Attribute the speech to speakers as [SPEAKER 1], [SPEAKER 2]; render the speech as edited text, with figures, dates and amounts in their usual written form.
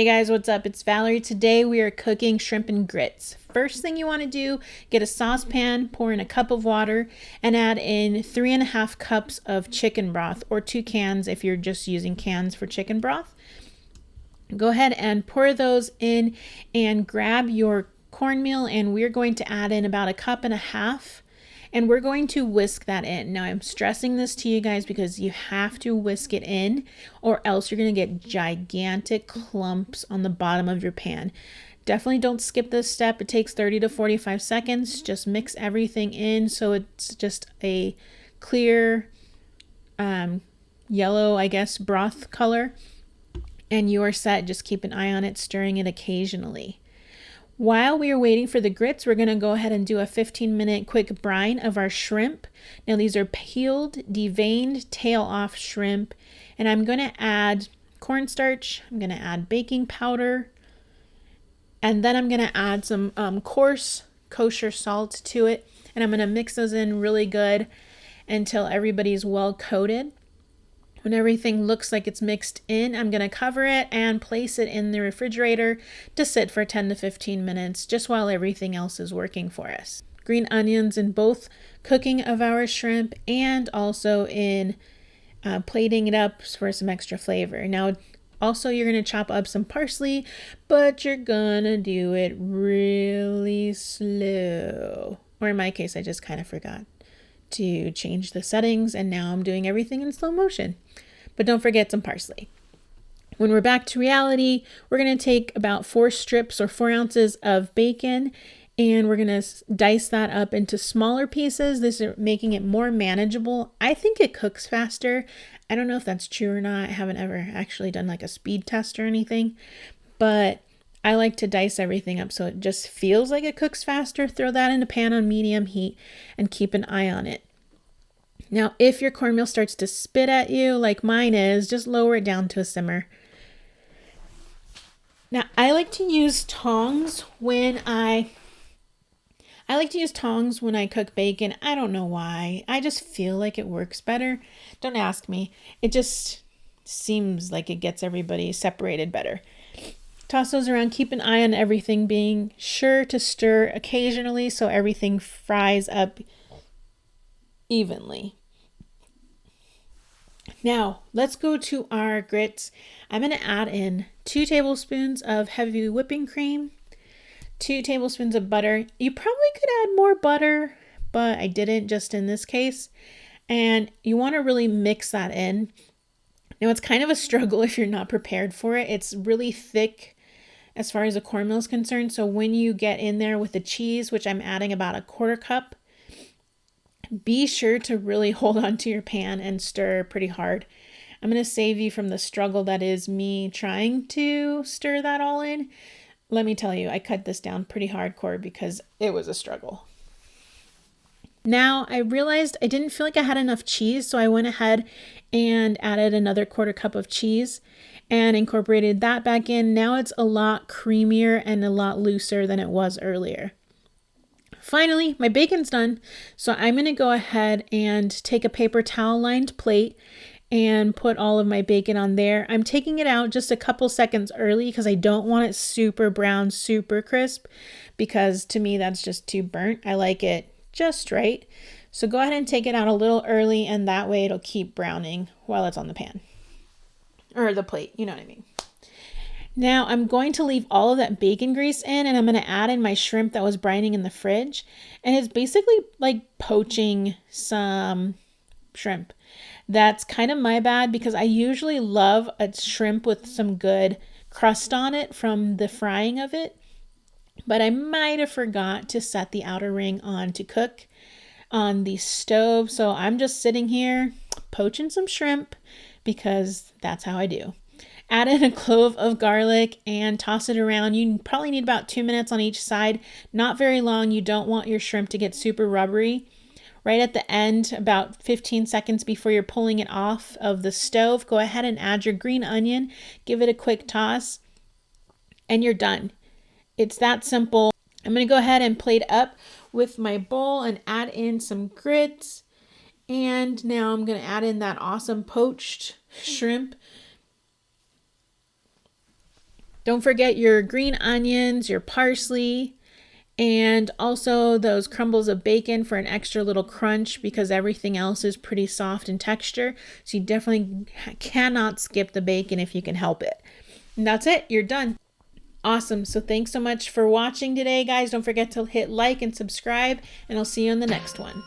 [SPEAKER 1] Hey guys, what's up? It's Valerie. Today we are cooking shrimp and grits. First thing you want to do, get a saucepan, pour in a cup of water, and add in 3.5 cups of chicken broth, or 2 cans if you're just using cans for chicken broth. Go ahead and pour those in and grab your cornmeal, and we're going to add in about 1.5 cups. And we're going to whisk that in. Now I'm stressing this to you guys because you have to whisk it in or else you're going to get gigantic clumps on the bottom of your pan. Definitely don't skip this step. It takes 30 to 45 seconds. Just mix everything in so it's just a clear yellow, I guess, broth color. And you are set. Just keep an eye on it, stirring it occasionally. While we are waiting for the grits, we're going to go ahead and do a 15-minute quick brine of our shrimp. Now these are peeled, deveined, tail-off shrimp. And I'm going to add cornstarch. I'm going to add baking powder. And then I'm going to add some coarse kosher salt to it. And I'm going to mix those in really good until everybody's well coated. When everything looks like it's mixed in, I'm going to cover it and place it in the refrigerator to sit for 10 to 15 minutes, just while everything else is working for us. Green onions in both cooking of our shrimp and also in plating it up for some extra flavor. Now, also you're going to chop up some parsley, but you're going to do it really slow. Or in my case, I just kind of forgot to change the settings, and now I'm doing everything in slow motion. But don't forget some parsley. When we're back to reality, we're going to take about 4 strips or 4 ounces of bacon, and we're going to dice that up into smaller pieces. This is making it more manageable. I think it cooks faster. I don't know if that's true or not. I haven't ever actually done like a speed test or anything, but I like to dice everything up so it just feels like it cooks faster. Throw that in a pan on medium heat and keep an eye on it. Now, if your cornmeal starts to spit at you like mine is, just lower it down to a simmer. Now, I like to use tongs when I cook bacon. I don't know why. I just feel like it works better. Don't ask me. It just seems like it gets everybody separated better. Toss those around. Keep an eye on everything, being sure to stir occasionally so everything fries up evenly. Now, let's go to our grits. I'm going to add in 2 tablespoons of heavy whipping cream, 2 tablespoons of butter. You probably could add more butter, but I didn't just in this case. And you want to really mix that in. Now, it's kind of a struggle if you're not prepared for it. It's really thick as far as the cornmeal is concerned. So when you get in there with the cheese, which I'm adding about 1/4 cup, be sure to really hold on to your pan and stir pretty hard. I'm going to save you from the struggle that is me trying to stir that all in. Let me tell you, I cut this down pretty hardcore because it was a struggle. Now I realized I didn't feel like I had enough cheese, so I went ahead and added another 1/4 cup of cheese and incorporated that back in. Now it's a lot creamier and a lot looser than it was earlier. Finally, my bacon's done, so I'm going to go ahead and take a paper towel lined plate and put all of my bacon on there. I'm taking it out just a couple seconds early because I don't want it super brown, super crisp, because to me that's just too burnt. I like it just right. So go ahead and take it out a little early, and that way it'll keep browning while it's on the pan. Or the plate, you know what I mean. Now I'm going to leave all of that bacon grease in, and I'm going to add in my shrimp that was brining in the fridge. And it's basically like poaching some shrimp. That's kind of my bad because I usually love a shrimp with some good crust on it from the frying of it. But I might have forgot to set the outer ring on to cook on the stove. So I'm just sitting here poaching some shrimp because that's how I do. Add in a clove of garlic and toss it around. You probably need about 2 minutes on each side. Not very long. You don't want your shrimp to get super rubbery. Right at the end, about 15 seconds before you're pulling it off of the stove, go ahead and add your green onion. Give it a quick toss, and you're done. It's that simple. I'm going to go ahead and plate up with my bowl and add in some grits. And now I'm going to add in that awesome poached shrimp. Don't forget your green onions, your parsley, and also those crumbles of bacon for an extra little crunch because everything else is pretty soft in texture. So you definitely cannot skip the bacon if you can help it. And that's it. You're done. Awesome. So thanks so much for watching today, guys. Don't forget to hit like and subscribe, and I'll see you on the next one.